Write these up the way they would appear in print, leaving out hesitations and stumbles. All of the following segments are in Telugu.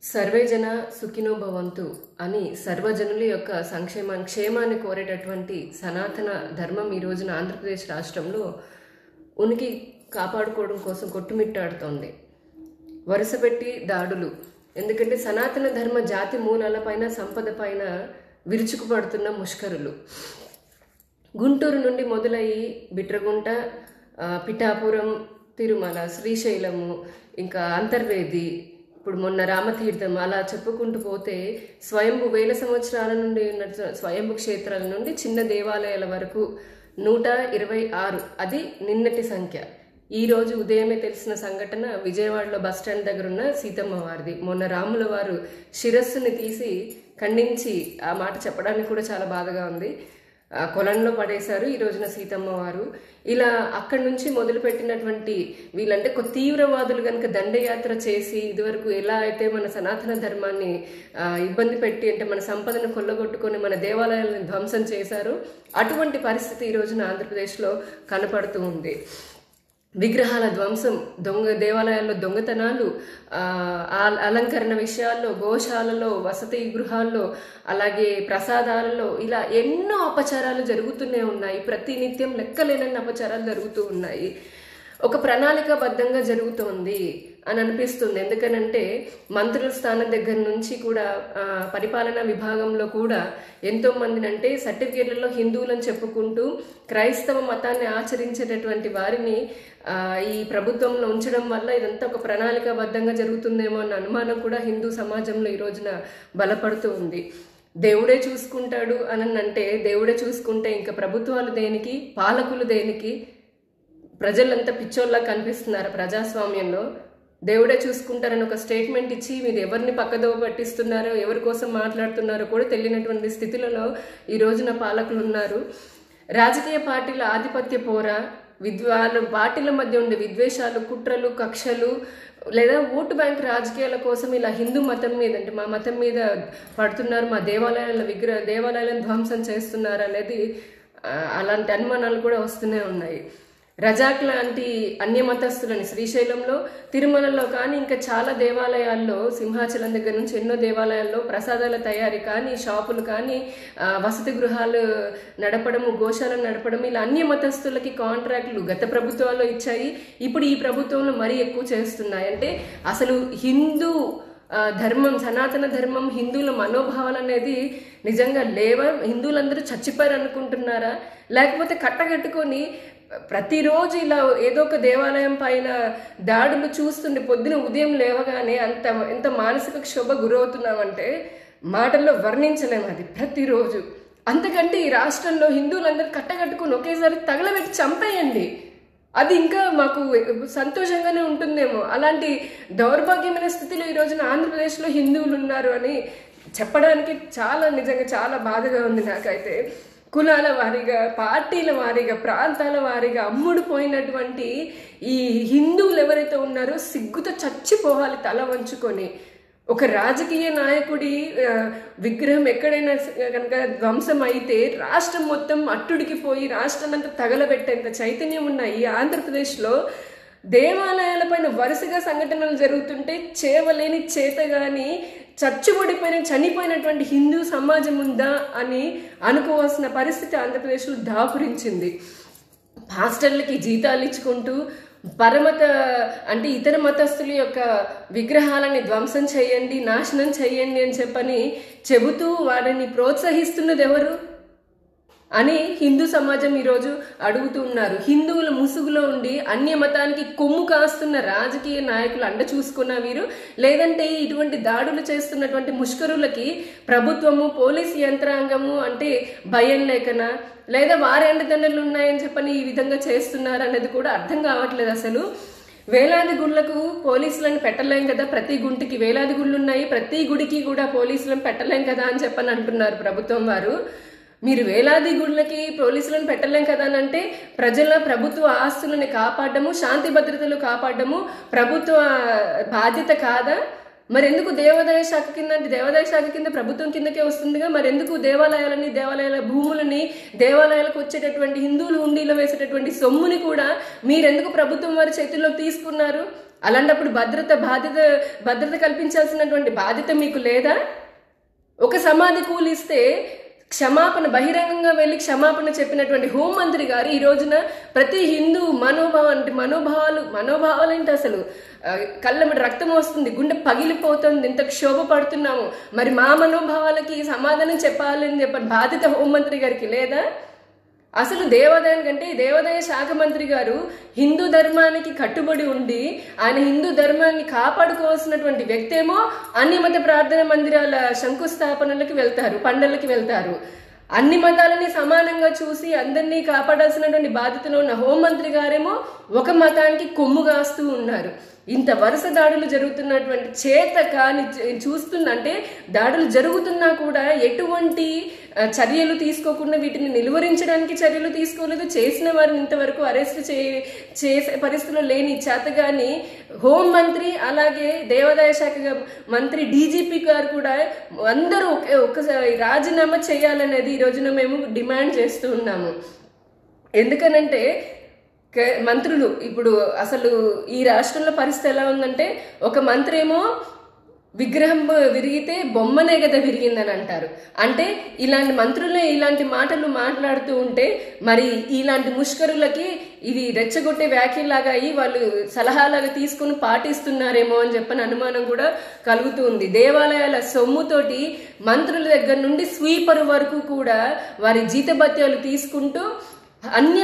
సర్వే జన సుఖినో భవంతు అని సర్వజనుల యొక్క క్షేమాన్ని కోరేటటువంటి సనాతన ధర్మం ఈ రోజున ఆంధ్రప్రదేశ్ రాష్ట్రంలో ఉనికి కాపాడుకోవడం కోసం కొట్టుమిట్టాడుతోంది. వరుసపెట్టి దాడులు. ఎందుకంటే సనాతన ధర్మ జాతి మూలాలపైన సంపద పైన విరుచుకుపడుతున్న ముష్కరులు. గుంటూరు నుండి మొదలయ్యి బిట్రగుంట, పిఠాపురం, తిరుమల, శ్రీశైలము, ఇంకా అంతర్వేది, ఇప్పుడు మొన్న రామతీర్థం, అలా చెప్పుకుంటూ పోతే స్వయంభు వేల సంవత్సరాల నుండి ఉన్న స్వయంభు క్షేత్రాల నుండి చిన్న దేవాలయాల వరకు 126, అది నిన్నటి సంఖ్య. ఈరోజు ఉదయమే తెలిసిన సంఘటన విజయవాడలో బస్టాండ్ దగ్గర ఉన్న సీతమ్మ వారిది. మొన్న రాముల వారు శిరస్సుని తీసి ఖండించి ఆ మాట చెప్పడానికి కూడా చాలా బాధగా ఉంది. కొలంలో పడేశారు ఈ రోజున సీతమ్మ వారు. ఇలా అక్కడి నుంచి మొదలుపెట్టినటువంటి వీళ్ళంటే తీవ్రవాదులు కనుక దండయాత్ర చేసి ఇదివరకు ఎలా అయితే మన సనాతన ధర్మాన్ని ఇబ్బంది పెట్టి అంటే మన సంపదను కొల్లగొట్టుకొని మన దేవాలయాలను ధ్వంసం చేశారు, అటువంటి పరిస్థితి ఈ రోజున ఆంధ్రప్రదేశ్లో కనపడుతూ ఉంది. విగ్రహాల ధ్వంసం, దేవాలయాల్లో దొంగతనాలు, అలంకరణ విషయాల్లో, గోశాలలో, వసతి గృహాల్లో, అలాగే ప్రసాదాలలో ఇలా ఎన్నో అపచారాలు జరుగుతూనే ఉన్నాయి. ప్రతినిత్యం లెక్కలేనన్ని అపచారాలు జరుగుతూ ఉన్నాయి. ఒక ప్రణాళికాబద్ధంగా జరుగుతోంది అని అనిపిస్తుంది. ఎందుకనంటే మంత్రుల స్థానం దగ్గర నుంచి కూడా పరిపాలనా విభాగంలో కూడా ఎంతో మందిని అంటే సర్టిఫికేట్లలో హిందువులను చెప్పుకుంటూ క్రైస్తవ మతాన్ని ఆచరించేటటువంటి వారిని ఈ ప్రభుత్వంలో ఉంచడం వల్ల ఇదంతా ఒక ప్రణాళికాబద్ధంగా జరుగుతుందేమో అన్న అనుమానం కూడా హిందూ సమాజంలో ఈ రోజున బలపడుతూ ఉంది. దేవుడే చూసుకుంటాడు అని అంటే దేవుడే చూసుకుంటే ఇంకా ప్రభుత్వాలు దేనికి, పాలకులు దేనికి? ప్రజలంతా పిచ్చోళ్ళ కనిపిస్తున్నారు ప్రజాస్వామ్యంలో. దేవుడే చూసుకుంటారని ఒక స్టేట్మెంట్ ఇచ్చి మీరు ఎవరిని పక్కదోవ పట్టిస్తున్నారో, ఎవరి కోసం మాట్లాడుతున్నారో కూడా తెలియనటువంటి స్థితిలో ఈ రోజున పాలకులు ఉన్నారు. రాజకీయ పార్టీల ఆధిపత్య పోర, వాళ్ళ పార్టీల మధ్య ఉండే విద్వేషాలు, కుట్రలు, కక్షలు, లేదా ఓటు బ్యాంక్ రాజకీయాల కోసం ఇలా హిందూ మతం మీద అంటే మా మతం మీద పడుతున్నారు, మా దేవాలయాలను ధ్వంసం చేస్తున్నారు అనేది అలాంటి అనుమానాలు కూడా వస్తూనే ఉన్నాయి. రజాక్ లాంటి అన్య మతస్థులని శ్రీశైలంలో, తిరుమలలో కానీ ఇంకా చాలా దేవాలయాల్లో, సింహాచలం దగ్గర నుంచి ఎన్నో దేవాలయాల్లో ప్రసాదాల తయారీ కానీ, షాపులు కానీ, వసతి గృహాలు నడపడము, గోశాలను నడపడం, ఇలా అన్య మతస్థులకి కాంట్రాక్టులు గత ప్రభుత్వాల్లో ఇచ్చాయి. ఇప్పుడు ఈ ప్రభుత్వంలో మరీ ఎక్కువ చేస్తున్నాయి. అంటే అసలు హిందూ ధర్మం, సనాతన ధర్మం, హిందువుల మనోభావాలు అనేది నిజంగా లేవా? హిందువులందరూ చచ్చిపోయారు అనుకుంటున్నారా? లేకపోతే కట్టగట్టుకొని ప్రతిరోజు ఇలా ఏదో ఒక దేవాలయం పైన దాడులు చూస్తుండే పొద్దున ఉదయం లేవగానే ఎంత మానసిక క్షోభ గురవుతున్నామంటే మాటల్లో వర్ణించలేము అది ప్రతిరోజు. అంతకంటే ఈ రాష్ట్రంలో హిందువులందరూ కట్టగట్టుకుని ఒకేసారి తగలబెట్టి చంపేయండి, అది ఇంకా మాకు సంతోషంగానే ఉంటుందేమో. అలాంటి దౌర్భాగ్యమైన స్థితిలో ఈ రోజున ఆంధ్రప్రదేశ్లో హిందువులు ఉన్నారు అని చెప్పడానికి నిజంగా చాలా బాధగా ఉంది నాకైతే. కులాల వారీగా, పార్టీల వారీగా, ప్రాంతాల వారీగా అమ్ముడుపోయినటువంటి ఈ హిందువులు ఎవరైతే ఉన్నారో సిగ్గుతో చచ్చిపోవాలి తల వంచుకొని. ఒక రాజకీయ నాయకుడి విగ్రహం ఎక్కడైనా కనుక ధ్వంసం అయితే రాష్ట్రం మొత్తం అట్టుడికి పోయి రాష్ట్రం అంతా తగలబెట్టేంత చైతన్యం ఉన్న ఈ ఆంధ్రప్రదేశ్లో దేవాలయాలపైన వరుసగా సంఘటనలు జరుగుతుంటే చేవలేని చేతగాని చనిపోయినటువంటి హిందూ సమాజం ఉందా అని అనుకోవాల్సిన పరిస్థితి ఆంధ్రప్రదేశ్లో దాపురించింది. పాస్టర్లకి జీతాలు ఇచ్చుకుంటూ అంటే ఇతర మతస్థుల యొక్క విగ్రహాలని ధ్వంసం చేయండి, నాశనం చేయండి అని చెబుతూ వారిని ప్రోత్సహిస్తున్నది ఎవరు అని హిందూ సమాజం ఈరోజు అడుగుతూ ఉన్నారు. హిందువుల ముసుగులో ఉండి అన్య మతానికి కొమ్ము కాస్తున్న రాజకీయ నాయకులు అండ చూసుకున్న వీరు, లేదంటే ఇటువంటి దాడులు చేస్తున్నటువంటి ముష్కరులకి ప్రభుత్వము, పోలీసు యంత్రాంగము అంటే భయం లేకనా, లేదా వారి అండదండలు ఉన్నాయని ఈ విధంగా చేస్తున్నారు అనేది కూడా అర్థం కావట్లేదు. అసలు వేలాది గుళ్ళకు పోలీసులను పెట్టలేం కదా, ప్రతి గుంటికి వేలాది గుళ్ళు ఉన్నాయి, ప్రతి గుడికి కూడా పోలీసులను పెట్టలేం కదా అని అంటున్నారు ప్రభుత్వం వారు. మీరు వేలాది గుళ్ళకి పోలీసులను పెట్టలేం కదా అని అంటే ప్రభుత్వ ఆస్తులను కాపాడము, శాంతి భద్రతలు కాపాడము ప్రభుత్వ బాధ్యత కాదా? మరి ఎందుకు దేవాదాయ శాఖ కింద అంటే దేవాదాయ శాఖ కింద ప్రభుత్వం కిందకే వస్తుందిగా, మరి ఎందుకు దేవాలయాల భూములని దేవాలయాలకు వచ్చేటటువంటి హిందువులు హుండీలో వేసేటటువంటి సొమ్ముని కూడా మీరెందుకు ప్రభుత్వం వారి చేతుల్లోకి తీసుకున్నారు? అలాంటప్పుడు భద్రత కల్పించాల్సినటువంటి బాధ్యత మీకు లేదా? ఒక సమాధి కూలిస్తే క్షమాపణ బహిరంగంగా వెళ్ళి క్షమాపణ చెప్పినటువంటి హోంమంత్రి గారు ఈ రోజున ప్రతి హిందూ మనోభావాలు ఏంటి అసలు? కళ్ళమటి రక్తం వస్తుంది, గుండె పగిలిపోతుంది, ఇంత క్షోభ పడుతున్నాము. మరి మా మనోభావాలకి సమాధానం చెప్పాలని చెప్పని బాధ్యత హోంమంత్రి గారికి లేదా? అసలు దేవాదాయ శాఖ మంత్రి గారు హిందూ ధర్మానికి కట్టుబడి ఉండి ఆయన హిందూ ధర్మాన్ని కాపాడుకోవాల్సినటువంటి వ్యక్తి ఏమో అన్ని మత ప్రార్థన మందిరాల శంకుస్థాపనలకు వెళ్తారు, పండుగలకి వెళ్తారు. అన్ని మతాలని సమానంగా చూసి అందరినీ కాపాడాల్సినటువంటి బాధ్యతలో ఉన్న హోంమంత్రి గారేమో ఒక మతానికి కొమ్ము కాస్తూ ఉన్నారు. ఇంత వరుస దాడులు జరుగుతున్నటువంటి చేత కానీ చూస్తుందంటే దాడులు జరుగుతున్నా కూడా ఎటువంటి చర్యలు తీసుకోకుండా వీటిని నిలువరించడానికి చర్యలు తీసుకోలేదు. చేసిన వారిని ఇంతవరకు అరెస్ట్ చేసే పరిస్థితిలో లేని చేతగాని హోంమంత్రి అలాగే దేవాదాయ శాఖ మంత్రి డీజీపీ గారు కూడా అందరూ ఒక్కసారి రాజీనామా చేయాలనేది ఈ రోజున మేము డిమాండ్ చేస్తూ ఉన్నాము. ఎందుకనంటే మంత్రులు ఇప్పుడు అసలు ఈ రాష్ట్రంలో పరిస్థితి ఎలా ఉందంటే ఒక మంత్రి ఏమో విగ్రహం విరిగితే బొమ్మనే కదా విరిగిందని అంటారు. అంటే ఇలాంటి మంత్రులే ఇలాంటి మాటలు మాట్లాడుతూ ఉంటే మరి ఇలాంటి ముష్కరులకి ఇది రెచ్చగొట్టే వ్యాఖ్యలాగా అయ్యి వాళ్ళు సలహాలాగా తీసుకుని పాటిస్తున్నారేమో అని చెప్పని అనుమానం కూడా కలుగుతూ ఉంది. దేవాలయాల సొమ్ముతోటి మంత్రుల దగ్గర నుండి స్వీపర్ వరకు కూడా వారి జీతభత్యాలు తీసుకుంటూ అన్య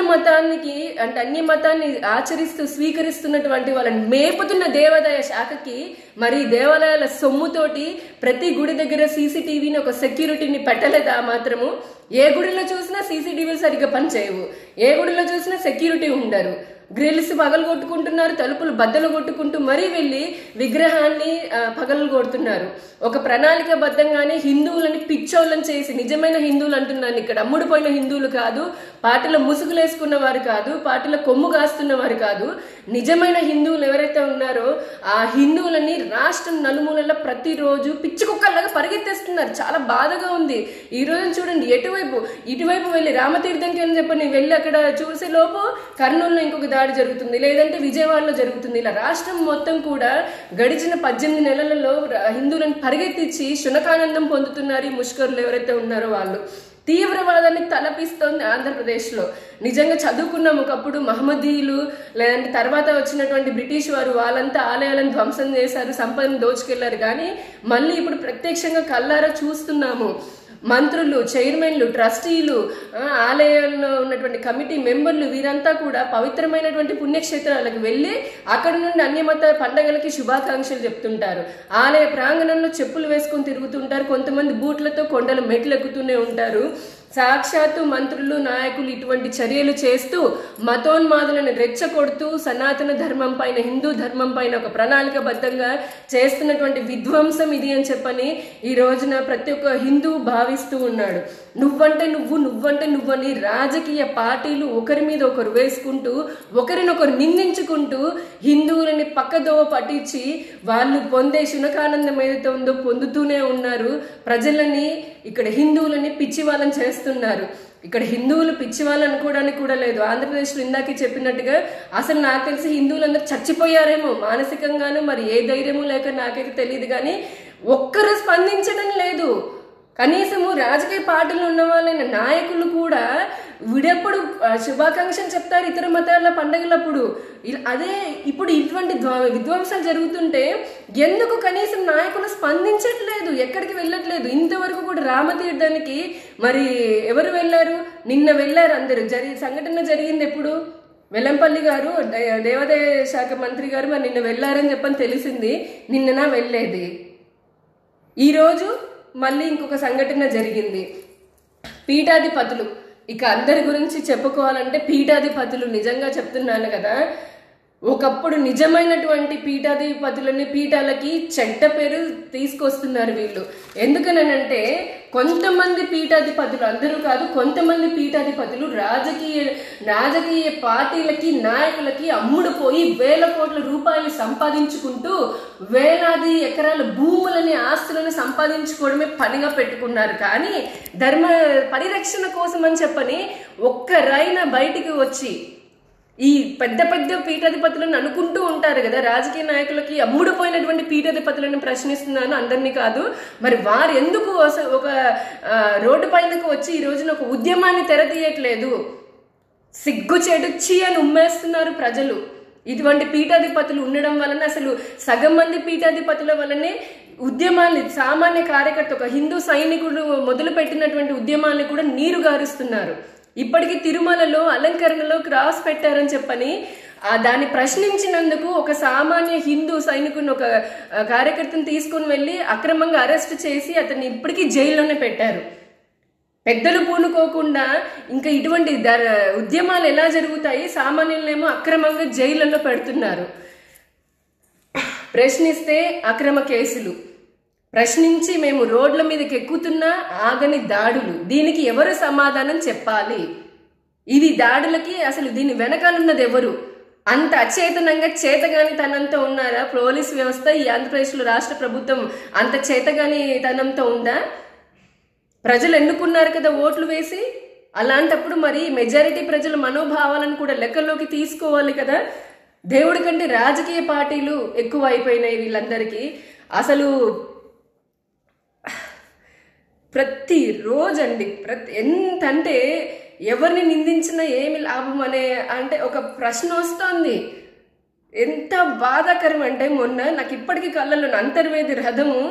మతాన్ని ఆచరిస్తూ స్వీకరిస్తున్నటువంటి వాళ్ళని మేపుతున్న దేవాదాయ శాఖకి మరి దేవాలయాల సొమ్ముతోటి ప్రతి గుడి దగ్గర సీసీటీవీని ఒక సెక్యూరిటీని పెట్టలేదా? మాత్రము ఏ గుడిలో చూసినా సీసీటీవీలు సరిగ్గా పనిచేయవు, ఏ గుడిలో చూసినా సెక్యూరిటీ ఉండరు. గ్రిల్స్ పగలు కొట్టుకుంటున్నారు, తలుపులు బద్దలు కొట్టుకుంటూ మరీ వెళ్ళి విగ్రహాన్ని పగలు కొడుతున్నారు. ఒక ప్రణాళికాబద్ధంగానే హిందువులని పిచ్చోళ్ళని చేసి, నిజమైన హిందువులు అంటున్నాను ఇక్కడ, అమ్ముడుపోయిన హిందువులు కాదు, పార్టీలో ముసుగులేసుకున్న వారు కాదు, పార్టీలో కొమ్ము కాస్తున్న వారు కాదు, నిజమైన హిందువులు ఎవరైతే ఉన్నారో ఆ హిందువులని రాష్ట్రం నలుమూలల్లో ప్రతిరోజు పిచ్చి కుక్కల్లాగా పరిగెత్తేస్తున్నారు. చాలా బాధగా ఉంది. ఈ రోజు చూడండి, ఇటువైపు వెళ్ళి రామతీర్థంకి అని చెప్పని వెళ్ళి అక్కడ చూసే లోపు కర్నూలులో ఇంకొక దాడి జరుగుతుంది, లేదంటే విజయవాడలో జరుగుతుంది. ఇలా రాష్ట్రం మొత్తం కూడా గడిచిన 18 నెలలలో హిందువులను పరిగెత్తించి శునకానందం పొందుతున్నారు ఈ ముష్కరులు ఎవరైతే ఉన్నారో వాళ్ళు. తీవ్రవాదాన్ని తలపిస్తోంది ఆంధ్రప్రదేశ్లో. నిజంగా చదువుకున్నాం ఒకప్పుడు మహమ్మదీయులు, లేదంటే తర్వాత వచ్చినటువంటి బ్రిటిష్ వారు వాళ్ళంతా ఆలయాలను ధ్వంసం చేశారు, సంపదను దోచుకెళ్లారు. కానీ మళ్ళీ ఇప్పుడు ప్రత్యక్షంగా కళ్ళారా చూస్తున్నాము. మంత్రులు, చైర్మన్లు, ట్రస్టీలు, ఆలయంలో ఉన్నటువంటి కమిటీ మెంబర్లు వీరంతా కూడా పవిత్రమైనటువంటి పుణ్యక్షేత్రాలకు వెళ్ళి అక్కడ నుండి అన్యమత పండగలకి శుభాకాంక్షలు చెప్తుంటారు. ఆలయ ప్రాంగణంలో చెప్పులు వేసుకొని తిరుగుతుంటారు, కొంతమంది బూట్లతో కొండలు మెట్లు ఎక్కుతూనే ఉంటారు. సాక్షాత్తు మంత్రులు, నాయకులు ఇటువంటి చర్యలు చేస్తూ మతోన్మాదులను రెచ్చగొడుతూ సనాతన ధర్మం పైన, హిందూ ధర్మం పైన ఒక ప్రణాళికబద్ధంగా చేస్తున్నటువంటి విధ్వంసం ఇది అని చెప్పని ఈ రోజున ప్రతి ఒక్క హిందువు భావిస్తూ ఉన్నాడు. నువ్వంటే నువ్వని రాజకీయ పార్టీలు ఒకరి మీద ఒకరు వేసుకుంటూ ఒకరినొకరు నిందించుకుంటూ హిందువులని పక్కదోవ పట్టించి వాళ్ళు పొందే శునకానందం ఏదైతే ఉందో పొందుతూనే ఉన్నారు. ప్రజలని ఇక్కడ హిందువులని పిచ్చి వాళ్ళని చేస్తున్నారు. ఇక్కడ హిందువులు పిచ్చి వాళ్ళు అనుకోవడానికి కూడా లేదు. ఆంధ్రప్రదేశ్లో ఇందాకే చెప్పినట్టుగా అసలు నాకు తెలిసి హిందువులందరూ చచ్చిపోయారేమో మానసికంగాను, మరి ఏ ధైర్యము లేక నాకైతే తెలియదు. కానీ ఒక్కరు స్పందించడం లేదు. కనీసము రాజకీయ పార్టీలు ఉన్న వాళ్ళైన నాయకులు కూడా వీడెప్పుడు శుభాకాంక్షలు చెప్తారు ఇతర మతాల పండుగలప్పుడు. అదే ఇప్పుడు ఇటువంటి విధ్వంసాలు జరుగుతుంటే ఎందుకు కనీసం నాయకులు స్పందించట్లేదు, ఎక్కడికి వెళ్ళట్లేదు. ఇంతవరకు కూడా రామతీర్థానికి మరి ఎవరు వెళ్ళారు? నిన్న వెళ్ళారు అందరూ. సంఘటన జరిగింది ఎప్పుడు? వెల్లంపల్లి గారు, దేవాదాయ శాఖ మంత్రి గారు మరి నిన్న వెళ్ళారని చెప్పని తెలిసింది. నిన్ననా వెళ్ళేది. ఈరోజు మళ్ళీ ఇంకొక సంఘటన జరిగింది. పీఠాధిపతులు, ఇక అందరి గురించి చెప్పుకోవాలంటే పీఠాధిపతులు నిజంగా చెప్తున్నాను కదా, ఒకప్పుడు నిజమైనటువంటి పీఠాధిపతులని పీఠాలకి చెడ్డ పేరు తీసుకొస్తున్నారు వీళ్ళు. ఎందుకనంటే కొంతమంది పీఠాధిపతులు, అందరూ కాదు, కొంతమంది పీఠాధిపతులు రాజకీయ పార్టీలకి నాయకులకి అమ్ముడుపోయి వేల కోట్ల రూపాయలు సంపాదించుకుంటూ వేలాది ఎకరాల భూములని ఆస్తులను సంపాదించుకోవడమే పనిగా పెట్టుకున్నారు. కానీ ధర్మ పరిరక్షణ కోసం అని చెప్పని ఒక్కరైనా బయటికి వచ్చి ఈ పెద్ద పెద్ద పీఠాధిపతులను అనుకుంటూ ఉంటారు కదా, రాజకీయ నాయకులకి అమ్ముడుపోయినటువంటి పీఠాధిపతులను ప్రశ్నిస్తున్నాను, అందరినీ కాదు. మరి వారు ఎందుకు ఒక రోడ్డు పైనకు వచ్చి ఈ రోజున ఒక ఉద్యమాన్ని తెరతీయట్లేదు? సిగ్గుచేటు చీ అని ఉమ్మేస్తున్నారు ప్రజలు. ఇటువంటి పీఠాధిపతులు ఉండడం వలన అసలు సగం మంది పీఠాధిపతుల వల్లనే ఉద్యమాన్ని, సామాన్య కార్యకర్త, ఒక హిందూ సైనికుడు మొదలు పెట్టినటువంటి ఉద్యమాన్ని కూడా నీరు గారుస్తున్నారు. ఇప్పటికీ తిరుమలలో అలంకరణలో క్రాస్ పెట్టారని చెప్పని దాన్ని ప్రశ్నించినందుకు ఒక సామాన్య హిందూ సైనికుని, ఒక కార్యకర్తను తీసుకుని వెళ్ళి అక్రమంగా అరెస్ట్ చేసి అతన్ని ఇప్పటికీ జైల్లోనే పెట్టారు. పెద్దలు పూనుకోకుండా ఇంకా ఇటువంటి ఉద్యమాలు ఎలా జరుగుతాయి? సామాన్యులనేమో అక్రమంగా జైళ్ళలో పెడుతున్నారు. ప్రశ్నిస్తే అక్రమ కేసులు, ప్రశ్నించి మేము రోడ్ల మీదకి ఎక్కుతున్నా ఆగని దాడులు. దీనికి ఎవరు సమాధానం చెప్పాలి? ఇది దాడులకి అసలు దీని వెనకాలన్నది ఎవరు? అంత అచేతనంగా చేతగాని తనంతో ఉన్నారా పోలీస్ వ్యవస్థ? ఈ ఆంధ్రప్రదేశ్లో రాష్ట్ర ప్రభుత్వం అంత చేతగాని తనంతో ఉందా? ప్రజలు ఎన్నుకున్నారు కదా ఓట్లు వేసి. అలాంటప్పుడు మరి మెజారిటీ ప్రజల మనోభావాలను కూడా లెక్కల్లోకి తీసుకోవాలి కదా. దేవుడి కంటే రాజకీయ పార్టీలు ఎక్కువ అయిపోయినాయి వీళ్ళందరికీ. అసలు ప్రతిరోజండి ఎంతంటే ఎవరిని నిందించినా ఏమి లాభం అనే అంటే ఒక ప్రశ్న వస్తుంది. ఎంత బాధాకరం అంటే, మొన్న నాకు ఇప్పటికీ కళ్ళలో అంతర్వేది రథము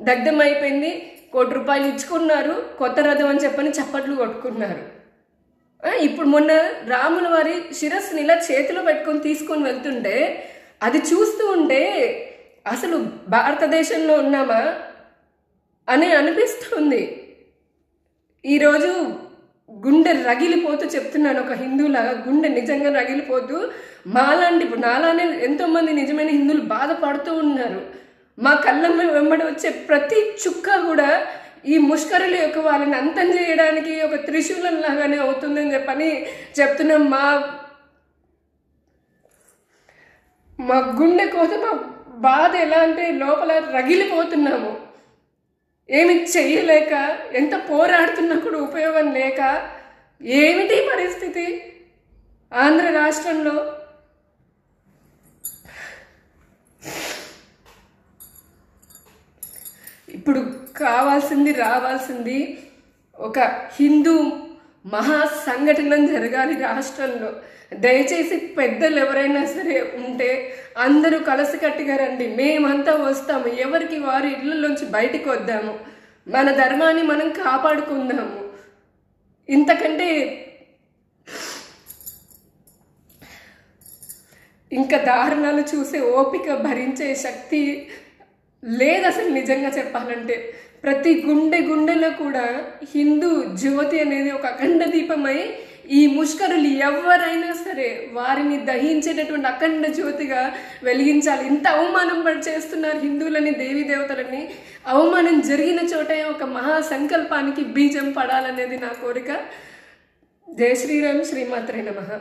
దగ్ధమైపోయింది. 1 కోటి రూపాయలు ఇచ్చుకున్నారు, కొత్త రథం అని చెప్పని చప్పట్లు కొట్టుకున్నారు. ఇప్పుడు మొన్న రాముల వారి శిరస్సుని ఇలా చేతిలో పెట్టుకొని తీసుకొని వెళ్తుంటే అది చూస్తూ ఉంటే అసలు భారతదేశంలో ఉన్నామా అని అనిపిస్తుంది. ఈరోజు గుండె రగిలిపోతూ చెప్తున్నాను, ఒక హిందువులాగా గుండె నిజంగా రగిలిపోతూ, మాలాంటి నాలానే ఎంతోమంది నిజమైన హిందువులు బాధపడుతూ ఉన్నారు. మా కళ్ళ వెంబడి వచ్చే ప్రతి చుక్క కూడా ఈ ముష్కరుల యొక్క వాళ్ళని అంతం చేయడానికి ఒక త్రిశూలం లాగానే అవుతుందని చెప్పని చెప్తున్నాం. మా గుండె కోసం మా బాధ ఎలా అంటే లోపల రగిలిపోతున్నాము. ఏమి చెయ్యలేక, ఎంత పోరాడుతున్నా కూడా ఉపయోగం లేక, ఏమిటి పరిస్థితి ఆంధ్ర రాష్ట్రంలో? ఇప్పుడు రావాల్సింది ఒక హిందూ మహా సంఘటన జరగాలి రాష్ట్రంలో. దయచేసి పెద్దలు ఎవరైనా సరే ఉంటే అందరూ కలిసికట్టుగా రండి, మేమంతా వస్తాము, ఎవరికి వారి ఇళ్ళలోంచి బయటికి వద్దాము, మన ధర్మాన్ని మనం కాపాడుకుందాము. ఇంతకంటే ఇంకా దారుణాలు చూసే ఓపిక భరించే శక్తి లేదు అసలు. నిజంగా చెప్పాలంటే ప్రతి గుండెలో కూడా హిందూ జ్యోతి అనేది ఒక అఖండ దీపమై ఈ ముష్కరులు ఎవరైనా సరే వారిని దహించేటటువంటి అఖండ జ్యోతిగా వెలిగించాలి. ఇంత అవమానం చేస్తున్నారు హిందువులని, దేవీ దేవతలని. అవమానం జరిగిన చోటే ఒక మహా సంకల్పానికి బీజం పడాలనేది నా కోరిక. జై శ్రీరామ్, శ్రీమాత్రే నమః.